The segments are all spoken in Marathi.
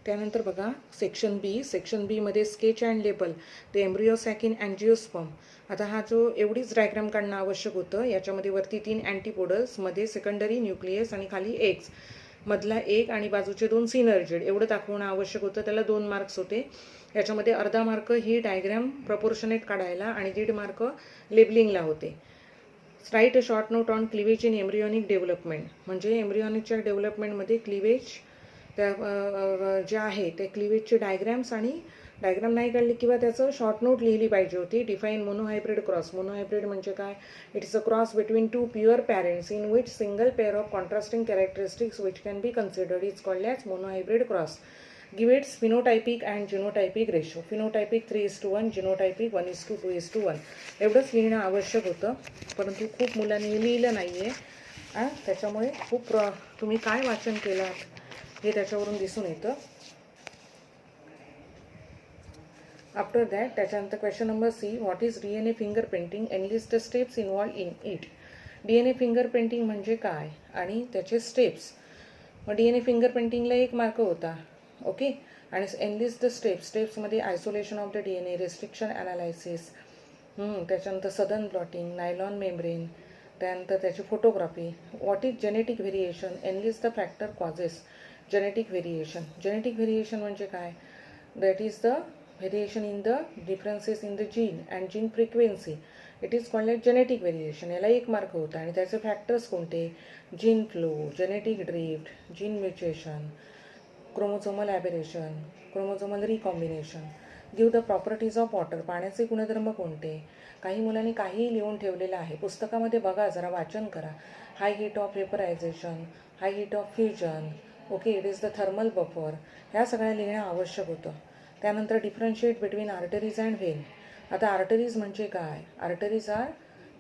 त्यानंतर बघा सेक्शन बीमध्ये sketch and label the embryo sac in angiosperm. आता हा जो एवढीच डायग्राम काढणं आवश्यक होतं. याच्यामध्ये वरती 3 अँटीपोडल्स, मध्ये सेकंडरी न्यूक्लियस आणि खाली एग्स, मधला एक आणि बाजूचे 2 सिनर्जिड एवढं दाखवणं आवश्यक होतं. त्याला 2 मार्क्स होते. याच्यामध्ये अर्धा मार्क ही डायग्राम प्रपोर्शनेट काढायला आणि 1.5 मार्क लेबलिंगला होते. Right a short note on cleavage in embryonic development, म्हणजे एम्ब्रियोनिकच्या डेव्हलपमेंटमध्ये क्लिवेज त्या जे आहे ते क्लिवेजचे डायग्राम्स आणि डायग्राम नाही काढली किंवा त्याचं शॉर्ट नोट लिहिली पाहिजे होती. Define monohybrid cross. मोनोहायब्रिड म्हणजे काय? It is a cross between 2 pure parents in which single pair of contrasting characteristics which can be considered is called as monohybrid cross. Give its phenotypic and genotypic ratio. Phenotypic 3:1, genotypic 1:2:1. एवढंच लिहिणं आवश्यक होतं, परंतु खूप मुलांनी लिहिलं नाही आहे. त्याच्यामुळे खूप तुम्ही काय वाचन केलात हे त्याच्यावरून दिसून येतं. आफ्टर दॅट त्याच्यानंतर question number C, what is DNA fingerprinting, enlist the steps involved in it. DNA fingerprinting म्हणजे काय आणि त्याचे स्टेप्स. मग DNA फिंगर प्रिंटिंगला 1 मार्क होता. ओके. आणि एनलिस्ट द स्टेप्समध्ये isolation of the DNA, restriction analysis, त्याच्यानंतर सदन प्लॉटिंग, नायलॉन मेम्ब्रेन, त्यानंतर त्याची photography. What is genetic variation, enlist the factor causes genetic variation. Genetic variation म्हणजे काय? That is the variation in the differences in the gene and gene frequency. It is called as genetic variation. याला 1 मार्क होता. आणि त्याचे फॅक्टर्स कोणते? Gene flow, genetic drift, gene mutation, chromosomal aberration, chromosomal recombination. Give the properties of water. पाण्याचे गुणधर्म कोणते? काही मुलांनी काहीही लिहून ठेवलेलं आहे. पुस्तकामध्ये बघा, जरा वाचन करा. High heat of vaporisation, high heat of fusion, okay, it is the thermal buffer. ह्या सगळ्या लिहिणं आवश्यक होतं. त्यानंतर differentiate between arteries and vein. आता आर्टरीज म्हणजे काय? Arteries are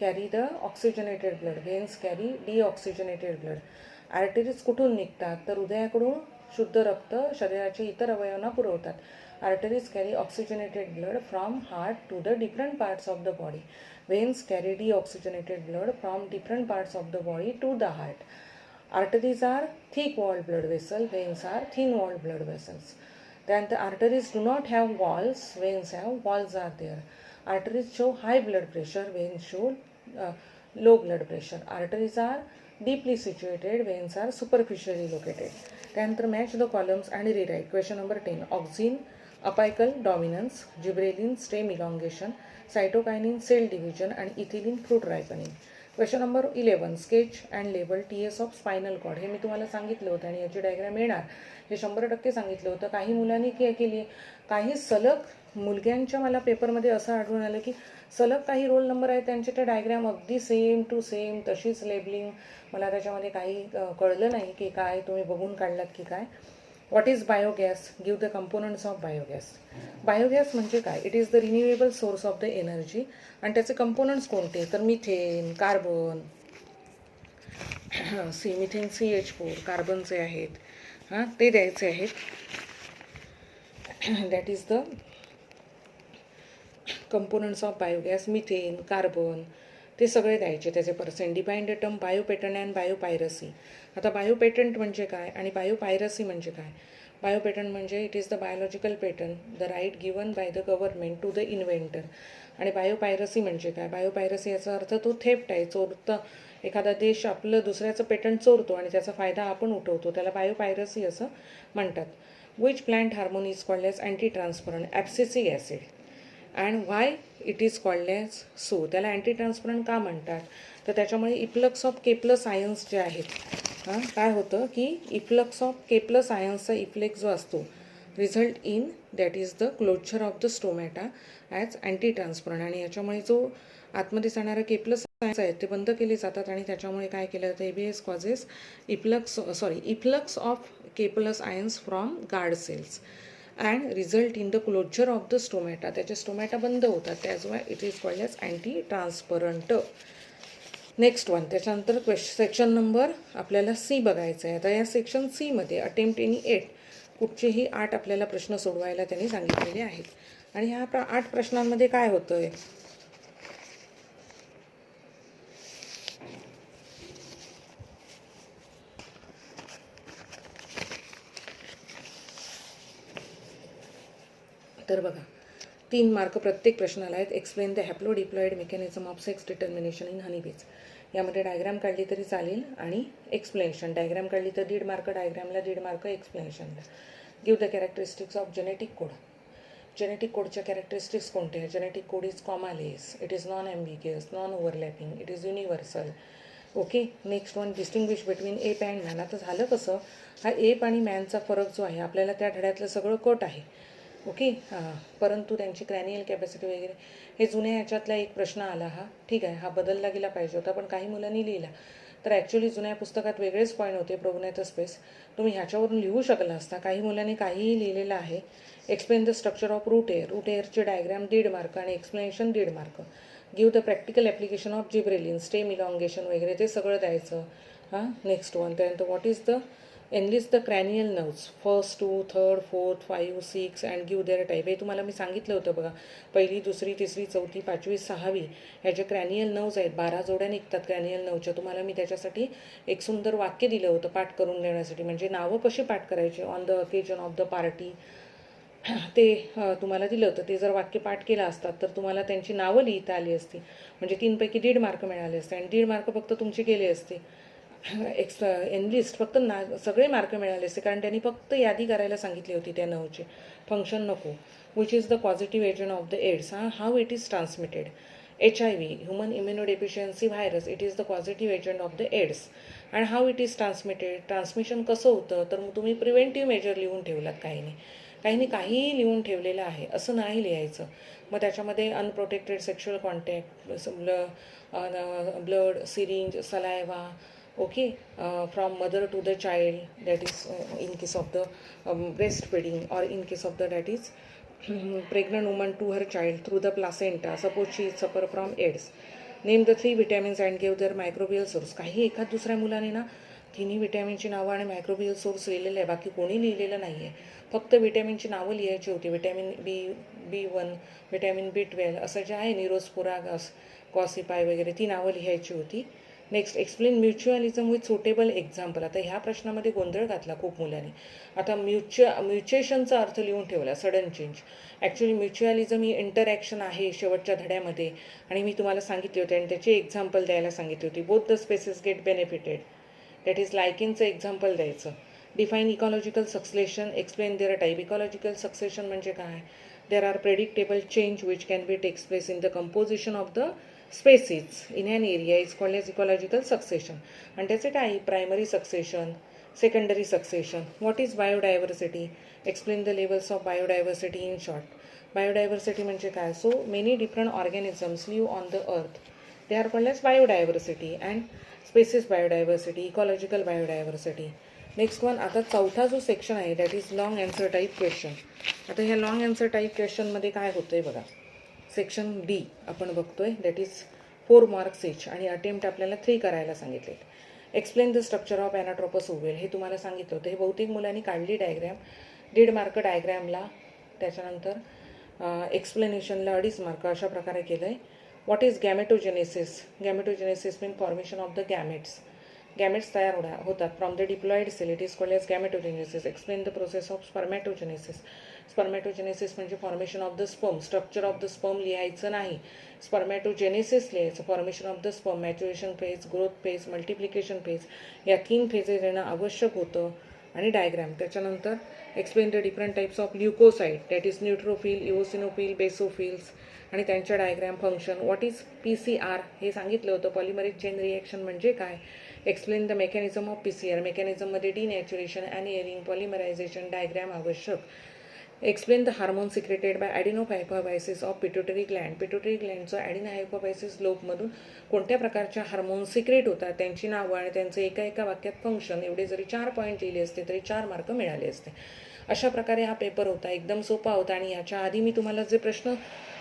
carry the oxygenated blood, veins carry deoxygenated blood. Arteries कुठून निघतात? तर हृदयाकडून शुद्ध रक्त शरीराच्या इतर अवयवांना पुरवतात. Arteries carry oxygenated blood from heart to the different parts of the body. Veins carry deoxygenated blood from different parts of the body to the heart. Arteries are thick-walled blood vessels, veins are thin-walled blood vessels. Then the arteries do not have walls, veins have walls are there. Arteries show high blood pressure, veins show low blood pressure. Arteries are deeply situated, veins are superficially located. त्यानंतर match the columns and rewrite. Question number 10. Auxin, apical dominance, gibberellin, stem elongation, cytokinin, cell division, and ethylene, fruit ripening. Question number 11. Sketch and label TS of spinal cord. हे मी तुम्हाला सांगितलं होतं आणि याची डायग्राम येणार हे 100% सांगितलं होतं. काही मुलांनी केली, काही सलग मुलग्यांच्या मला पेपरमध्ये असं आढळून आलं की सलग काही रोल नंबर आहेत त्यांचे ते डायग्राम अगदी सेम टू सेम, तशीच लेबलिंग. मला त्याच्यामध्ये काही कळलं नाही की काय तुम्ही बघून काढलात की काय. What is biogas? Give the components of biogas. Biogas म्हणजे काय? It is the renewable source of the energy. आणि त्याचे कंपोनंट्स कोणते? तर मिथेन, कार्बन, मिथेन CH4, कार्बनचे आहेत, ते द्यायचे आहेत. That is the components of biogas. Methane, carbon, ते सगळे द्यायचे. त्याचे percent. Define the term biopatent and biopiracy. आता बायोपेटंट म्हणजे काय आणि बायोपायरसी म्हणजे काय? बायोपेटंट म्हणजे it is the biological patent, the right given by the government to the inventor. आणि बायोपायरसी म्हणजे काय? बायोपायरसी याचा अर्थ तो थेफ्ट आहे, चोरतं. एखादा देश आपलं दुसऱ्याचं पेटंट चोरतो आणि त्याचा फायदा आपण उठवतो, त्याला बायोपायरसी असं म्हणतात. Which plant hormone is called as anti transparent? Abscisic acid. And why it is called as so? त्याला अँटी ट्रान्सपरंट का म्हणतात? तर त्याच्यामुळे इफ्लक्स ऑफ K+ आयन्स जे आहेत, काय होतं की इफ्लक्स ऑफ K+ आयन्सचा इफ्लेक्स जो असतो result in that is the closure of the stomata as anti transparent. आणि याच्यामुळे जो आतमध्ये जाणारा K+ आयन्स आहेत ते बंद केले जातात आणि त्याच्यामुळे काय केलं जातं? ABS causes efflux of K+ ions from guard cells and result in the closure of the stomata. त्याचे स्टोमॅटा बंद होतात, that's why it is called as anti transparent. Next one. त्याच्यानंतर सेक्शन नंबर आपल्याला C बघायचं आहे. आता या सेक्शन Cमध्ये अटेम्प्ट एनी 8 कुठचेही 8 आपल्याला प्रश्न सोडवायला त्यांनी सांगितलेले आहेत. आणि ह्या 8 प्रश्नांमध्ये काय होतं आहे? तर बघा 3 मार्क प्रत्येक प्रश्नाला आहेत. Explain the haplodiploid mechanism of sex determination in honeybees. यामध्ये डायग्राम काढली तरी चालेल आणि एक्सप्लेनेशन. डायग्राम काढली तर 1.5 मार्क डायग्रामला, 1.5 मार्क एक्सप्लेनेशनला. Give the characteristics of genetic code. Genetic कोडच्या कॅरेक्टरिस्टिक्स कोणत्या? Genetic code is commaless, it is non ambiguous, non overlapping, it is universal. Okay. Next one, distinguish between ape and man. आता झालं कसं, हा एप आणि मॅनचा फरक जो आहे आपल्याला त्या धड्यातलं सगळं कट आहे. ओके. परंतु त्यांची क्रॅनियल कॅपॅसिटी वगैरे हे जुन्या याच्यातला एक प्रश्न आला हा. ठीक आहे, हा बदलला गेला पाहिजे होता, पण काही मुलांनी लिहिला. तर ॲक्च्युली जुन्या पुस्तकात वेगळेच पॉईंट होते प्रोग्नेटस स्पेस, तुम्ही ह्याच्यावरून लिहू शकला असता. काही मुलांनी काहीही लिहिलेलं आहे. Explain the structure of root hair. Root एअरचे डायग्राम 1.5 मार्क आणि explanation 1.5 mark. Give the practical application of gibberellin, stem elongation वगैरे ते सगळं द्यायचं. नेक्स्ट वन, त्यानंतर what is the enlist the cranial nerves 1st, 2, 3rd, 4th, 5, 6 and give their type. हे तुम्हाला मी सांगितलं होतं बघा. 1ली, 2री, 3री, 4थी, 5वी, 6वी ह्या जे क्रॅनियल नर्व्स आहेत 12 जोड्या निघतात क्रॅनियल नर्वच्या. तुम्हाला मी त्याच्यासाठी एक सुंदर वाक्य दिलं होतं पाठ करून देण्यासाठी. म्हणजे नावं कशी पाठ करायची on the occasion of the party ते तुम्हाला दिलं होतं. ते जर वाक्य पाठ केलं असतात तर तुम्हाला त्यांची नावं लिहिता आली असती. म्हणजे 3पैकी 1.5 मार्क मिळाले असते आणि 1.5 मार्क फक्त तुमचे गेले असते. एनलिस्ट फक्त सगळे मार्क मिळाले असते, कारण त्यांनी फक्त यादी करायला सांगितली होती त्या नवचे, फंक्शन नको. Which is the positive agent of the AIDS. How it is transmitted. HIV, human immunodeficiency virus, it is the positive agent of the AIDS. And how it is transmitted. Transmission कसं होतं, तर मग तुम्ही प्रिव्हेंटिव्ह मेजर लिहून ठेवलात. काहींनी काहीही लिहून ठेवलेलं आहे, असं नाही लिहायचं. मग त्याच्यामध्ये unprotected sexual contact, blood, syringe, saliva, okay, from mother to the child, that is in case of the breast feeding, और in case of the that is pregnant woman to her child through the placenta, suppose she is suffer from AIDS. Name the 3 vitamins and give their microbial source. काही एखाद दुसऱ्या मुलाने ना 3 विटॅमिनची नावं आणि मायक्रोबियल सोर्स लिहिलेलं आहे, बाकी कोणी लिहिलेलं नाही आहे. फक्त विटॅमिनची नावं लिहायची होती. विटॅमिन B1, विटॅमिन B12 असं जे आहे, निरोस्पोरा, गॉसिपाय वगैरे, ती नावं लिहायची होती. Next, explain mutualism with suitable example. आता ह्या प्रश्नामध्ये गोंधळ घातला खूप मुलांनी. आता म्युच्युएशनचा अर्थ लिहून ठेवला, सडन चेंज. ॲक्च्युली म्युच्युअलिझम ही इंटरॅक्शन आहे शेवटच्या धड्यामध्ये, आणि मी तुम्हाला सांगितले होते आणि त्याची एक्झाम्पल द्यायला सांगितली होती. Both the species get benefited, that is लायकिनचं एक्झाम्पल द्यायचं. Define ecological succession, explain their type. Ecological succession म्हणजे काय? There are predictable change which can be takes place in the composition of the species in an area is called as ecological succession. And त्याचे type, primary succession, secondary succession. What is biodiversity? Explain the levels of biodiversity in short. Biodiversity म्हणजे काय? So many different organisms live on the earth, they are called as biodiversity. And species biodiversity, ecological biodiversity. Next one, आता चौथा जो सेक्शन आहे that is long answer type question. आता ह्या लॉंग अँसर टाईप क्वेश्चनमध्ये काय होतं आहे बघा. सेक्शन D आपण बघतोय, दॅट इज 4 मार्क्स इच, आणि अटेम्प्ट आपल्याला 3 करायला सांगितले. Explain the structure of anatropous ovule. हे तुम्हाला सांगितलं होतं. हे बहुतेक मुलांनी काढली डायग्रॅम. 1.5 मार्क डायग्रॅमला, त्याच्यानंतर एक्सप्लेनेशनला 2.5 मार्क, अशा प्रकारे केलं आहे. What is gametogenesis? Gametogenesis mean formation of the gametes. Gametes तयार होतात from the diploid cell, it is called as gametogenesis. Explain the process of spermatogenesis. Spermatogenesis म्हणजे formation of the sperm. Structure of the sperm लिहायचं नाही, स्पर्मॅटोजेनेसिस लिहायचं. Formation of the sperm, maturation phase, growth phase, multiplication phase, या 3 फेजेस येणं आवश्यक होतं. आणि डायग्रॅम. त्याच्यानंतर explain the different types of leucocyte, that is neutrophil, eosinophil, basophils, आणि त्यांच्या diagram. Function. What is PCR? हे सांगितलं होतं. पॉलिमरेज चेन रिॲक्शन म्हणजे काय? Explain the mechanism of PCR. मेकॅनिझममध्ये डिनॅच्युरेशन, ॲनियरिंग, पॉलिमरायझेशन, डायग्रॅम आवश्यक. Explain the hormone secreted by adenohypophysis of pituitary gland. Pituitary ग्लँडचं ॲडिनोहायपोहायसिस लोबमधून कोणत्या प्रकारच्या हार्मोन सिक्रेट होतात, त्यांची नावं आणि त्यांचं एका वाक्यात फंक्शन. एवढे जरी 4 पॉईंट लिहिले असते तरी 4 मार्क मिळाले असते. अशा प्रकारे हा पेपर होता, एकदम सोपा होता. आणि याच्या आधी मी तुम्हाला जे प्रश्न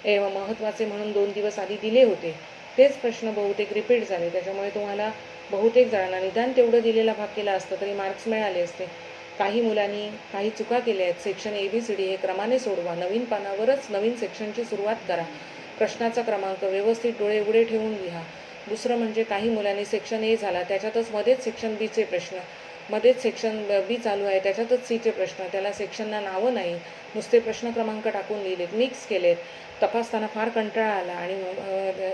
महत्त्वाचे म्हणून 2 दिवस आधी दिले होते तेच प्रश्न बहुतेक रिपीट झाले. त्याच्यामुळे तुम्हाला बहुतेक जणांना निदान तेवढं दिलेला भाग केला असता तरी मार्क्स मिळाले असते. काही मुलांनी काही चुका केल्या आहेत. सेक्शन ABCD हे क्रमाने सोडवा. नवीन पानावरच नवीन सेक्शनची सुरुवात करा. प्रश्नाचा क्रमांक व्यवस्थित डोळे उघडे ठेवून लिहा. दुसरं म्हणजे काही मुलांनी सेक्शन A झाला त्याच्यातच मध्येच सेक्शन Bचे प्रश्न मध्येच सेक्शन बी चालू आहे, त्याच्यातच सीचे प्रश्न, त्याला सेक्शनला नावं नाही, नुसते प्रश्न क्रमांक टाकून लिहिलेत, मिक्स केलेत. तपासताना फार कंटाळा आला आणि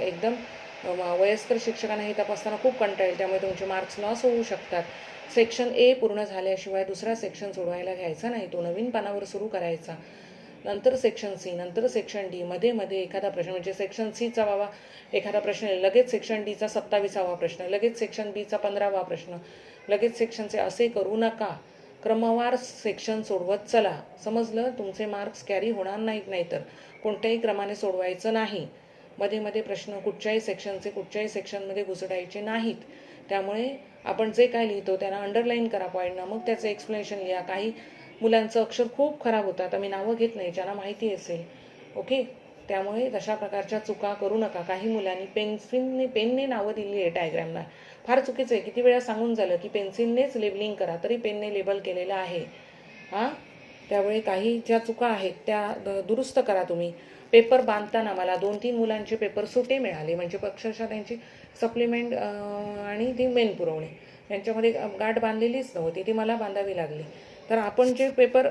एकदम वयस्कर शिक्षकांना हे तपासताना खूप कंटाळा येईल, त्यामुळे तुमचे मार्क्स लॉस होऊ शकतात. सेक्शन ए पूर्ण झाल्याशिवाय दुसरा सेक्शन सोडवायला घ्यायचा नाही, तो नवीन पानावर सुरू करायचा. नंतर सेक्शन सी, नंतर सेक्शन डी, मध्ये मध्ये एखादा प्रश्न, म्हणजे सेक्शन सीचा बाबा एखादा प्रश्न, लगेच सेक्शन डीचा 27वा प्रश्न, लगेच सेक्शन बीचा 15वा प्रश्न, लगेच सेक्शनचे असे करू नका. क्रमवार सेक्शन सोडवत चला. समजलं? तुमचे मार्क्स कॅरी होणार नाहीत. नाहीतर कोणत्याही क्रमाने सोडवायचं नाही. मध्ये मध्ये प्रश्न कुठच्याही सेक्शनचे कुठच्याही सेक्शनमध्ये घुसडायचे नाहीत. त्यामुळे आपण जे काय लिहितो त्यांना अंडरलाईन करा पॉईंटना, मग त्याचं एक्सप्लेनेशन लिहा. काही मुलांचं अक्षर खूप खराब होतं, आता मी नावं घेत नाही, ज्यांना माहिती असेल. ओके, त्यामुळे तशा प्रकारच्या चुका करू नका. काही मुलांनी पेनने नावं दिली आहे डायग्रॅमला, फार चुकीचं आहे. किती वेळा सांगून झालं की पेन्सिलनेच लेबलिंग करा, तरी पेनने लेबल केलेलं आहे. त्यामुळे काही ज्या चुका आहेत त्या दुरुस्त करा तुम्ही. पेपर बांधताना मला 2-3 मुलांचे पेपर सुटे मिळाले, म्हणजे अक्षरशः त्यांची सप्लिमेंट आणि ती मेन पुरवणी यांच्यामध्ये गाठ बांधलेलीच नव्हती, ती मला बांधावी लागली. तर आपण जे पेपर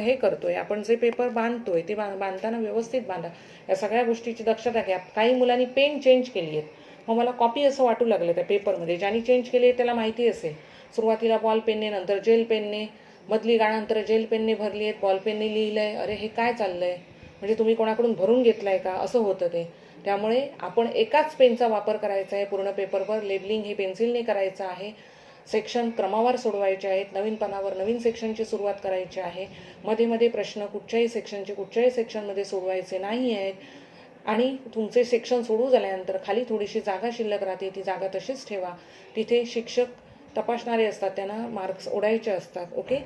हे करतोय, आपण जे पेपर बांधतोय ते बांधताना व्यवस्थित बांधा. या सगळ्या गोष्टीची दक्षता घ्या. काही मुलांनी पेन चेंज केली आहेत, मग मला कॉपी असं वाटू लागलं त्या पेपरमध्ये. ज्यांनी चेंज केली आहे त्याला माहिती असेल, सुरुवातीला बॉल पेनने, नंतर जेल पेनने, मधली गाळांतर जेल पेनने भरली आहेत, बॉल पेनने लिहिलं आहे. अरे हे काय चाललं आहे, म्हणजे तुम्ही कोणाकडून भरून घेतलं आहे का, असं होतं ते. त्यामुळे आपण एकाच पेनचा वापर करायचा आहे पूर्ण पेपरवर. लेबलिंग हे पेन्सिलने करायचं आहे. सेक्शन क्रमावर सोडवायचे आहेत, नवीन पानावर नवीन सेक्शनची सुरुवात करायची आहे. मध्ये मध्ये प्रश्न कुठच्याही सेक्शनमध्ये सोडवायचे नाही आहेत. आणि तुमचे सेक्शन सोडू झाल्यानंतर खाली थोडीशी जागा शिल्लक राहते, ती जागा तशीच ठेवा. तिथे शिक्षक तपासणारे असतात, त्यांना मार्क्स ओढायचे असतात. ओके.